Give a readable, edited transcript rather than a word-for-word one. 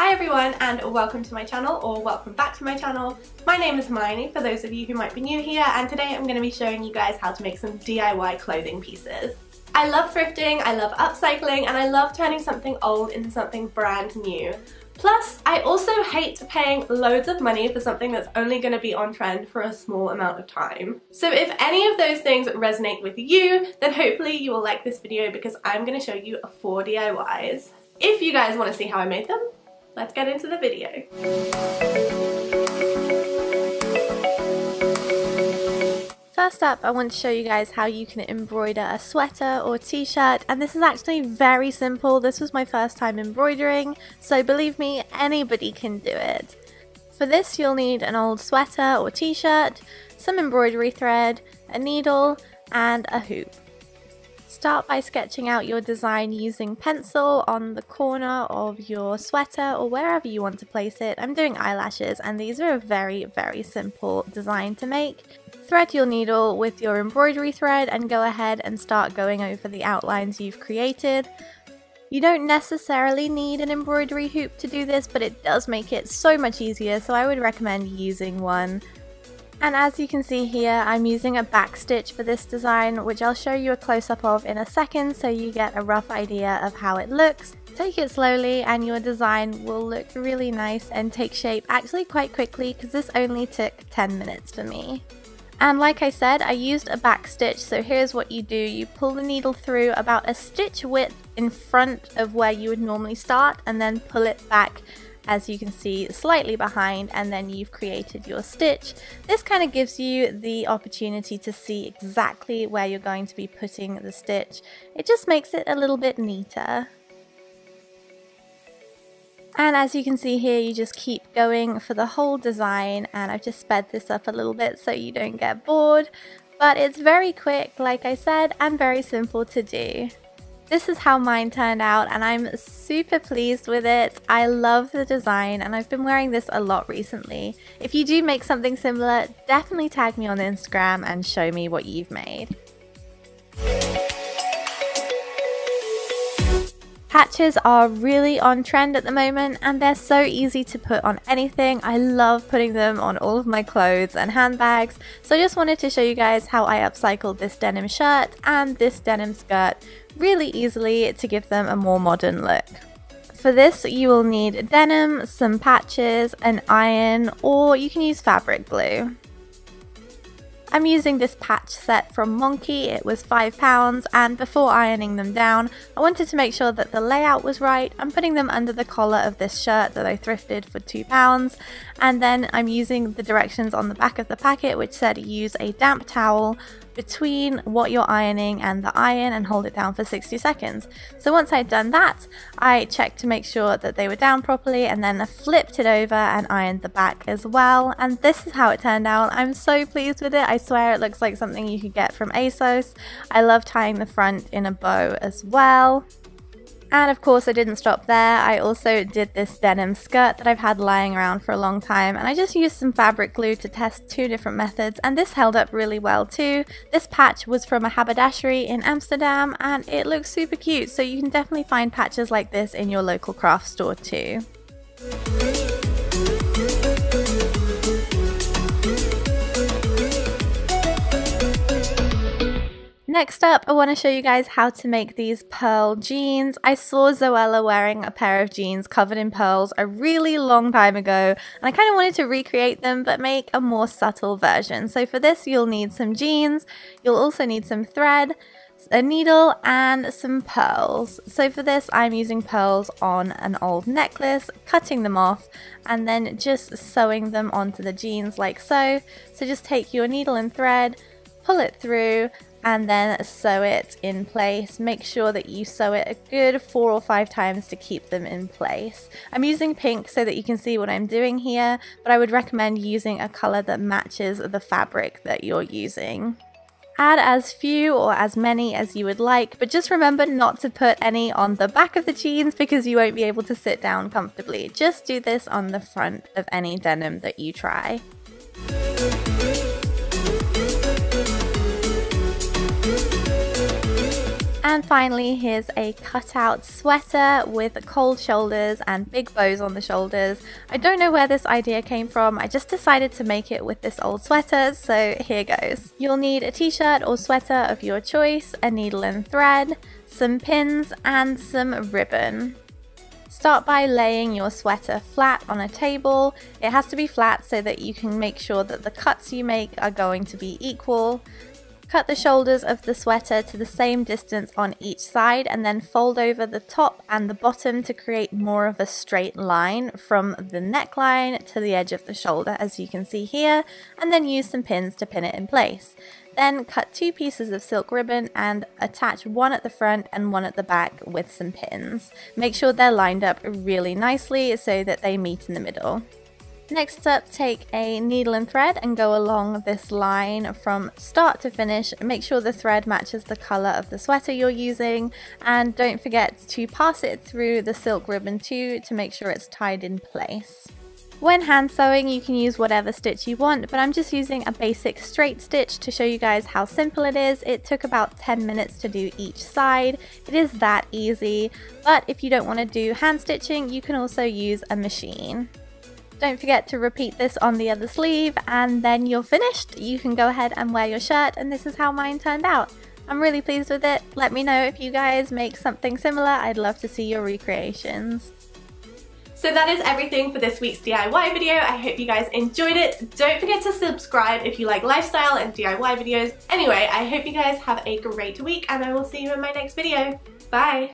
Hi everyone and welcome to my channel, or welcome back to my channel. My name is Hermione for those of you who might be new here, and today I'm going to be showing you guys how to make some DIY clothing pieces. I love thrifting, I love upcycling, and I love turning something old into something brand new. Plus, I also hate paying loads of money for something that's only going to be on trend for a small amount of time. So if any of those things resonate with you, then hopefully you will like this video because I'm going to show you 4 DIYs. If you guys want to see how I made them, let's get into the video. First up, I want to show you guys how you can embroider a sweater or t-shirt, and this is actually very simple. This was my first time embroidering, so believe me, anybody can do it. For this, you'll need an old sweater or t-shirt, some embroidery thread, a needle, and a hoop. Start by sketching out your design using pencil on the corner of your sweater or wherever you want to place it. I'm doing eyelashes, and these are a very simple design to make. Thread your needle with your embroidery thread and go ahead and start going over the outlines you've created. You don't necessarily need an embroidery hoop to do this, but it does make it so much easier, so I would recommend using one. And as you can see here, I'm using a back stitch for this design, which I'll show you a close-up of in a second so you get a rough idea of how it looks. Take it slowly and your design will look really nice and take shape actually quite quickly, because this only took 10 minutes for me. And like I said, I used a back stitch, so here's what you do. You pull the needle through about a stitch width in front of where you would normally start, and then pull it back, as you can see, slightly behind, and then you've created your stitch. This kind of gives you the opportunity to see exactly where you're going to be putting the stitch. It just makes it a little bit neater. And as you can see here, you just keep going for the whole design, and I've just sped this up a little bit so you don't get bored. But it's very quick, like I said, and very simple to do. This is how mine turned out, and I'm super pleased with it. I love the design, and I've been wearing this a lot recently. If you do make something similar, definitely tag me on Instagram and show me what you've made. Patches are really on trend at the moment, and they're so easy to put on anything. I love putting them on all of my clothes and handbags, so I just wanted to show you guys how I upcycled this denim shirt and this denim skirt really easily to give them a more modern look. For this, you will need denim, some patches, an iron, or you can use fabric glue. I'm using this patch set from Monkey. It was £5, and before ironing them down, I wanted to make sure that the layout was right. I'm putting them under the collar of this shirt that I thrifted for £2, and then I'm using the directions on the back of the packet which said use a damp towel between what you're ironing and the iron and hold it down for 60 seconds. So once I'd done that, I checked to make sure that they were down properly, and then I flipped it over and ironed the back as well, and this is how it turned out. I'm so pleased with it. I swear it looks like something you could get from ASOS. I love tying the front in a bow as well. And of course I didn't stop there. I also did this denim skirt that I've had lying around for a long time, and I just used some fabric glue to test 2 different methods, and this held up really well too. This patch was from a haberdashery in Amsterdam, and it looks super cute, so you can definitely find patches like this in your local craft store too. Next up, I want to show you guys how to make these pearl jeans. I saw Zoella wearing a pair of jeans covered in pearls a really long time ago, and I kind of wanted to recreate them but make a more subtle version. So for this, you'll need some jeans, you'll also need some thread, a needle, and some pearls. So for this, I'm using pearls on an old necklace, cutting them off, and then just sewing them onto the jeans like so. So just take your needle and thread, pull it through, and then sew it in place. Make sure that you sew it a good 4 or 5 times to keep them in place. I'm using pink so that you can see what I'm doing here, but I would recommend using a color that matches the fabric that you're using. Add as few or as many as you would like, but just remember not to put any on the back of the jeans because you won't be able to sit down comfortably. Just do this on the front of any denim that you try. And finally, here's a cutout sweater with cold shoulders and big bows on the shoulders. I don't know where this idea came from, I just decided to make it with this old sweater, so here goes. You'll need a t-shirt or sweater of your choice, a needle and thread, some pins and some ribbon. Start by laying your sweater flat on a table. It has to be flat so that you can make sure that the cuts you make are going to be equal. Cut the shoulders of the sweater to the same distance on each side and then fold over the top and the bottom to create more of a straight line from the neckline to the edge of the shoulder, as you can see here, and then use some pins to pin it in place. Then cut 2 pieces of silk ribbon and attach one at the front and one at the back with some pins. Make sure they're lined up really nicely so that they meet in the middle. Next up, take a needle and thread and go along this line from start to finish. Make sure the thread matches the colour of the sweater you're using, and don't forget to pass it through the silk ribbon too to make sure it's tied in place. When hand sewing, you can use whatever stitch you want, but I'm just using a basic straight stitch to show you guys how simple it is. It took about 10 minutes to do each side. It is that easy, but if you don't want to do hand stitching, you can also use a machine. Don't forget to repeat this on the other sleeve, and then you're finished. You can go ahead and wear your shirt, and this is how mine turned out. I'm really pleased with it. Let me know if you guys make something similar. I'd love to see your recreations. So that is everything for this week's DIY video. I hope you guys enjoyed it. Don't forget to subscribe if you like lifestyle and DIY videos. Anyway, I hope you guys have a great week, and I will see you in my next video. Bye!